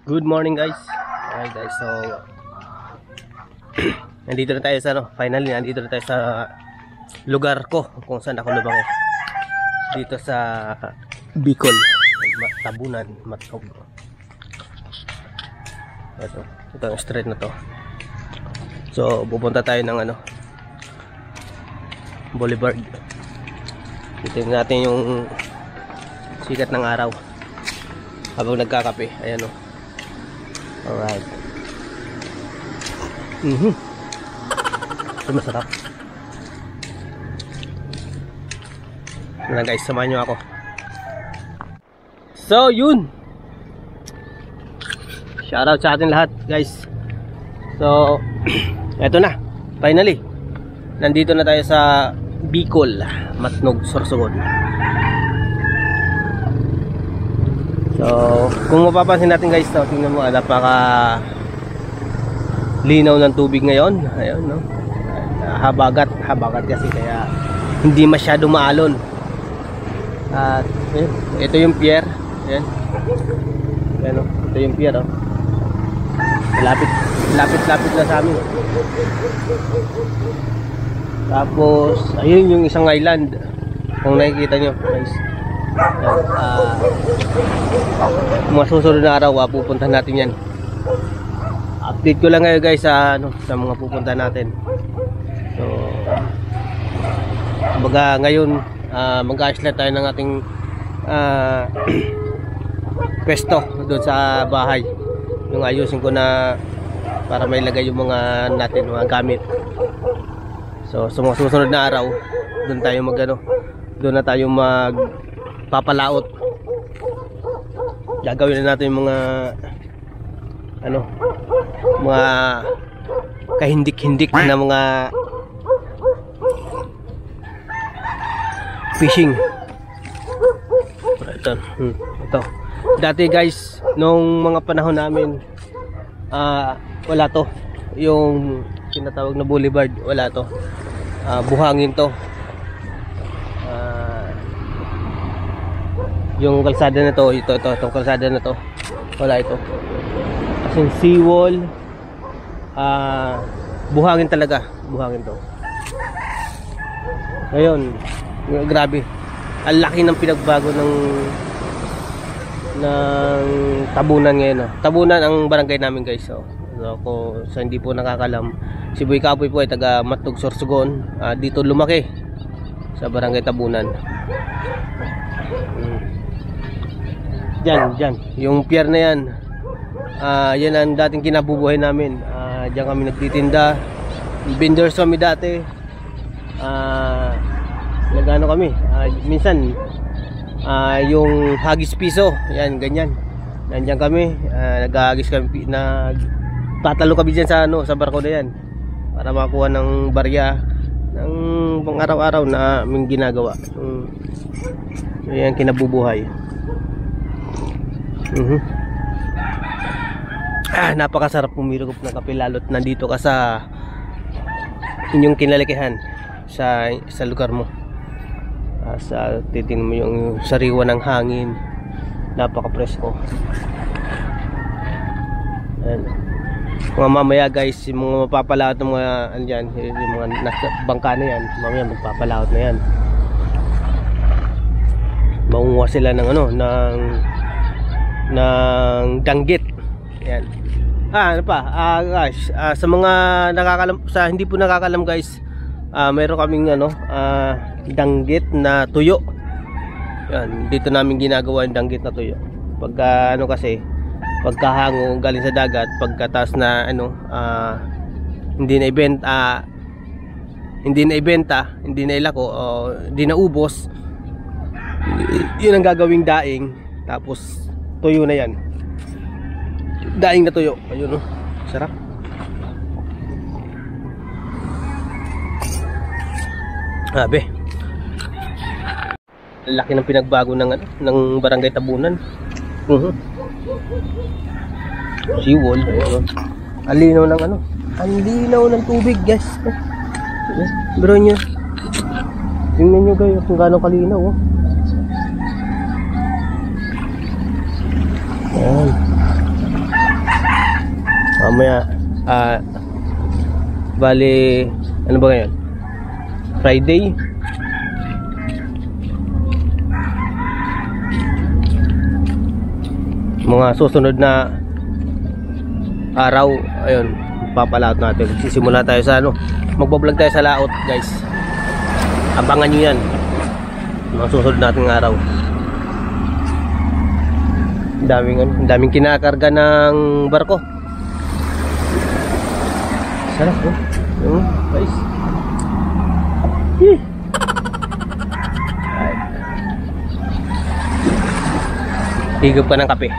Good morning guys. Alright guys, so nandito na tayo sa finally nandito na tayo sa lugar ko kung saan ako lumaki. Dito sa Bicol, Tabunan, Matnog. Ito ang street na to. So pupunta tayo ng Boulevard. Tingnan natin yung sikat ng araw habang nagkakape. Ayan o. Alright. Ito masarap. Yan guys, samahan nyo ako. So yun, shoutout sa atin lahat guys. So eto na, finally nandito na tayo sa Bicol, Matnog, Sorsogon. So kung mapapansin natin guys, tingnan mo, napaka linaw ng tubig ngayon. Ayun, no? Habagat kasi, kaya hindi masyadong maalon. At ito yung pier. Ayan. Ayan, ito yung pier. Lapit na sa amin. Tapos ayun yung isang island, kung nakikita nyo guys. Mga susunod na araw pupuntahan natin yan. Update ko lang ngayon guys sa mga pupuntahan natin. So kumbaga ngayon mag-ayos lang tayo ng ating pwesto doon sa bahay. Yung ayusin ko na para may lagay yung mga natin, mga gamit. So sa mga susunod na araw doon tayo doon na tayo magpapalaot. Gagawin na natin yung mga mga kahindik-hindik na mga fishing. Ito. Dati guys, nung mga panahon namin, wala to. Yung tinatawag na boulevard, wala to. Buhangin to. Yung kalsada na to, itong kalsada na to, wala ito. Kasi seawall, buhangin talaga, buhangin to. Ngayon, grabe, ang laki ng pinagbago ng Tabunan ngayon. Tabunan ang barangay namin guys. So ako, sa hindi po nakakalam, si Boy Kapoy po ay taga Matnog, Sorsogon. Dito lumaki sa barangay Tabunan. Diyan, yung pier na yan, yan ang dating kinabubuhay namin. Diyan kami nagtitinda, vendors kami dati. Nagano kami, minsan yung hagis piso, yan, ganyan. Nandiyan kami, naghahagis kami, nagtatalo kami dyan sa barko na yan para makuha ng barya ng pang araw-araw na aming ginagawa. Yan kinabubuhay. Napakasarap pumilog ng kape, lalo't nandito ka sa inyong kinalakihan, sa lugar mo. Sa titingnan mo yung sariwa ng hangin, napaka-presko. Mga mamaya guys, yung mga mapapalaot ng mga yung mga nasa bangka na yan, mamaya magpapalaot na yan. Maunguha sila ng ng danggit. Yan. Guys, sa mga nakakalam, sa hindi po nakakalam guys, mayroon kaming danggit na tuyo. Yan, dito namin ginagawa yung danggit na tuyo. Pagka pagkahango galing sa dagat, pagkataas na hindi na ibenta, hindi na ilako, hindi na ubos, yun ang gagawing daing. Tapos tuyo na yan, daing na tuyo. Ayun, sarap. Grabe, laki ng pinagbago ng barangay Tabunan. Seawall. Ang linaw ng tubig guys. Bro nyo, tingnan nyo guys kung gaano kalinaw. Ayan. mamaya bali ano ba ngayon, Friday. Mga susunod na araw, ayun, papalaot natin. Sisimula tayo sa ano, magbablog tayo sa laot, guys. Abangan nyo yan, mga susunod nating araw. Daming kinakarga ng barko. Sarap, oh. Guys. Higop ka ng kape.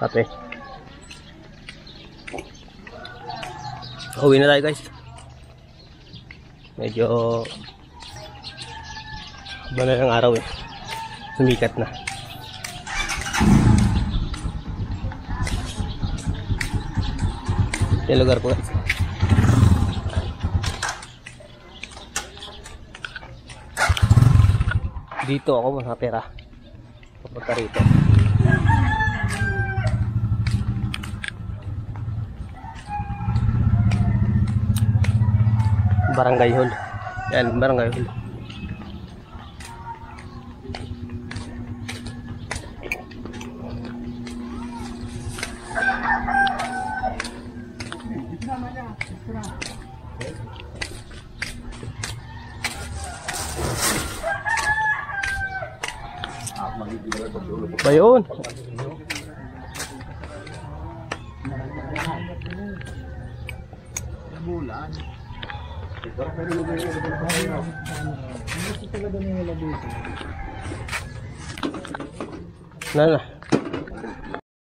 Kape. Uwi na tayo, guys. Medyo bala ng araw eh. Sumikat na. Yung lugar ko, guys. Dito ako makatira. Papunta rito. Barangay Hall. Yan, Barangay Hall. Ba yun? Na.